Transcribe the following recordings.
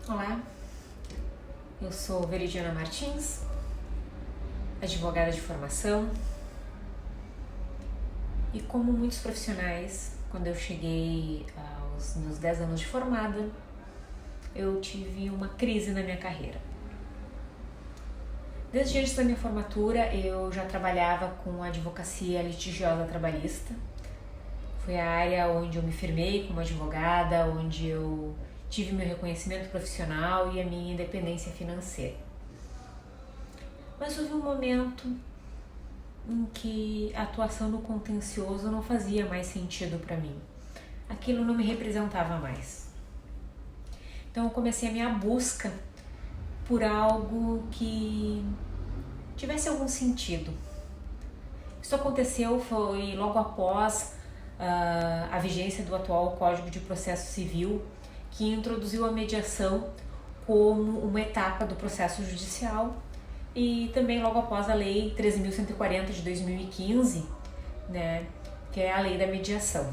Olá, eu sou Veridiana Martins, advogada de formação, e como muitos profissionais, quando eu cheguei aos meus 10 anos de formada, eu tive uma crise na minha carreira. Desde antes da minha formatura, eu já trabalhava com advocacia litigiosa trabalhista. Foi a área onde eu me firmei como advogada, onde eu tive meu reconhecimento profissional e a minha independência financeira. Mas houve um momento em que a atuação no contencioso não fazia mais sentido para mim. Aquilo não me representava mais. Então eu comecei a minha busca por algo que tivesse algum sentido. Isso aconteceu foi logo após a vigência do atual Código de Processo Civil, que introduziu a mediação como uma etapa do processo judicial, e também logo após a Lei 13.140 de 2015, né, que é a lei da mediação.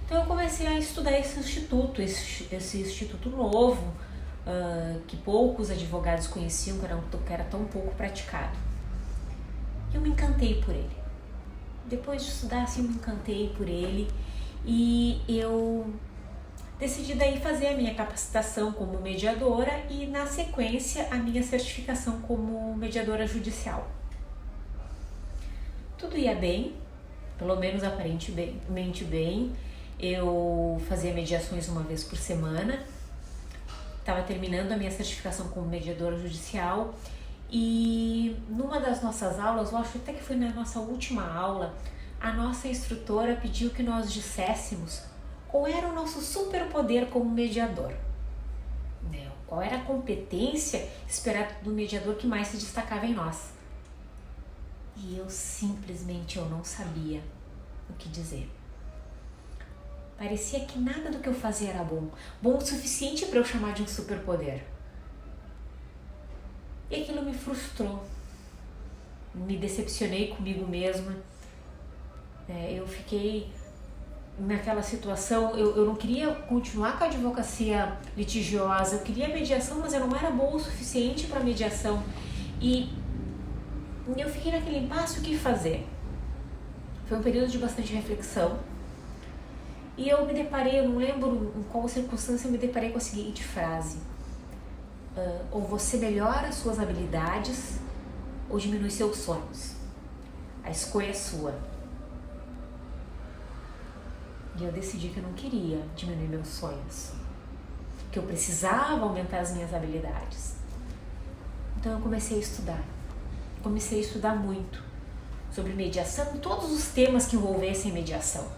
Então eu comecei a estudar esse instituto novo, que poucos advogados conheciam, que era tão pouco praticado. E eu me encantei por ele. Depois de estudar, assim, eu me encantei por ele e eu decidi daí fazer a minha capacitação como mediadora e, na sequência, a minha certificação como mediadora judicial. Tudo ia bem, pelo menos aparentemente bem. Eu fazia mediações uma vez por semana, estava terminando a minha certificação como mediadora judicial e numa das nossas aulas, eu acho até que foi na nossa última aula, a nossa instrutora pediu que nós disséssemos qual era o nosso superpoder como mediador, né? Qual era a competência esperada do mediador que mais se destacava em nós. E eu simplesmente não sabia o que dizer. Parecia que nada do que eu fazia era bom o suficiente para eu chamar de um superpoder. E aquilo me frustrou, me decepcionei comigo mesma. Eu fiquei naquela situação, eu não queria continuar com a advocacia litigiosa, eu queria mediação, mas eu não era boa o suficiente para mediação. E eu fiquei naquele impasse, o que fazer? Foi um período de bastante reflexão. E eu me deparei, eu não lembro em qual circunstância, eu me deparei com a seguinte frase: ou você melhora suas habilidades ou diminui seus sonhos. A escolha é sua. E eu decidi que eu não queria diminuir meus sonhos, que eu precisava aumentar as minhas habilidades. Então eu comecei a estudar muito sobre mediação e todos os temas que envolvessem mediação.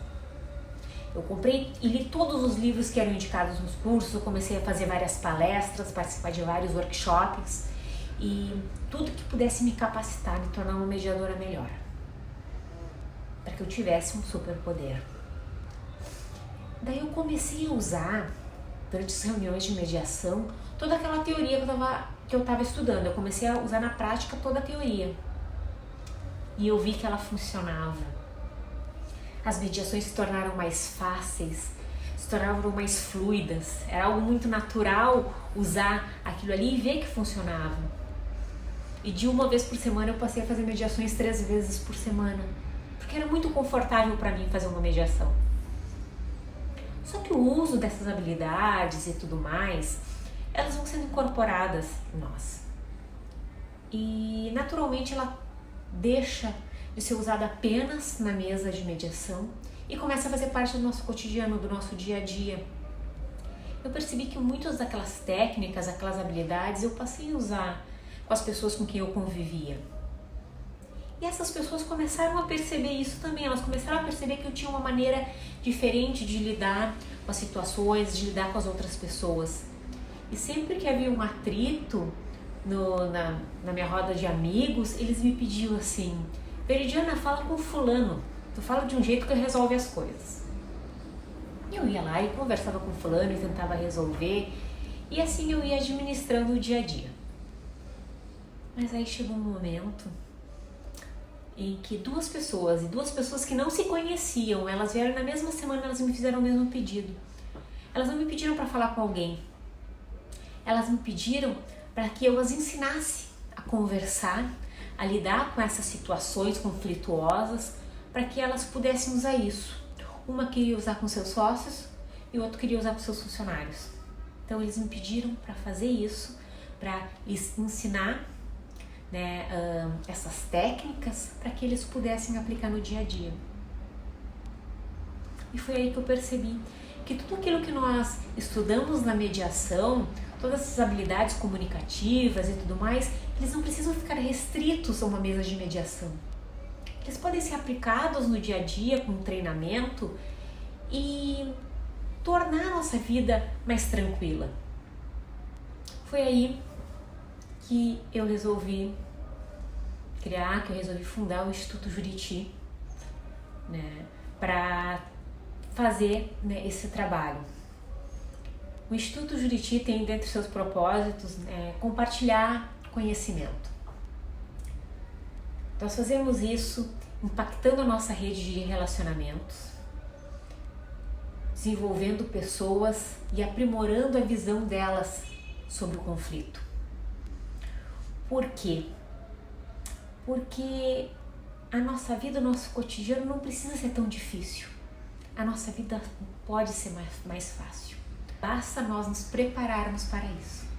Eu comprei e li todos os livros que eram indicados nos cursos, eu comecei a fazer várias palestras, participar de vários workshops e tudo que pudesse me capacitar, me tornar uma mediadora melhor, para que eu tivesse um superpoder. Daí eu comecei a usar, durante as reuniões de mediação, toda aquela teoria que eu estava estudando. Eu comecei a usar na prática toda a teoria. E eu vi que ela funcionava. As mediações se tornaram mais fáceis, se tornaram mais fluidas. Era algo muito natural usar aquilo ali e ver que funcionava. E de uma vez por semana eu passei a fazer mediações 3 vezes por semana, porque era muito confortável para mim fazer uma mediação. Só que o uso dessas habilidades e tudo mais, elas vão sendo incorporadas em nós. E naturalmente ela deixa de ser usada apenas na mesa de mediação e começa a fazer parte do nosso cotidiano, do nosso dia a dia. Eu percebi que muitas daquelas técnicas, aquelas habilidades, eu passei a usar com as pessoas com quem eu convivia. E essas pessoas começaram a perceber isso também, elas começaram a perceber que eu tinha uma maneira diferente de lidar com as situações, de lidar com as outras pessoas. E sempre que havia um atrito na minha roda de amigos, eles me pediam assim: Veridiana, fala com fulano, tu fala de um jeito que resolve as coisas. E eu ia lá e conversava com fulano e tentava resolver, e assim eu ia administrando o dia a dia. Mas aí chegou um momento em que duas pessoas que não se conheciam, elas vieram na mesma semana, elas me fizeram o mesmo pedido. Elas não me pediram para falar com alguém, elas me pediram para que eu as ensinasse a conversar, a lidar com essas situações conflituosas, para que elas pudessem usar isso. Uma queria usar com seus sócios e o outro queria usar com seus funcionários. Então eles me pediram para fazer isso, para lhes ensinar, né, essas técnicas para que eles pudessem aplicar no dia a dia. E foi aí que eu percebi que tudo aquilo que nós estudamos na mediação, todas essas habilidades comunicativas e tudo mais, eles não precisam ficar restritos a uma mesa de mediação. Eles podem ser aplicados no dia a dia com treinamento e tornar a nossa vida mais tranquila. Foi aí que eu resolvi fundar o Instituto Juriti, né, para fazer, né, esse trabalho. O Instituto Juriti tem dentre seus propósitos, compartilhar conhecimento. Nós fazemos isso impactando a nossa rede de relacionamentos, desenvolvendo pessoas e aprimorando a visão delas sobre o conflito. Por quê? Porque a nossa vida, o nosso cotidiano não precisa ser tão difícil. A nossa vida pode ser mais fácil. Basta nós nos prepararmos para isso.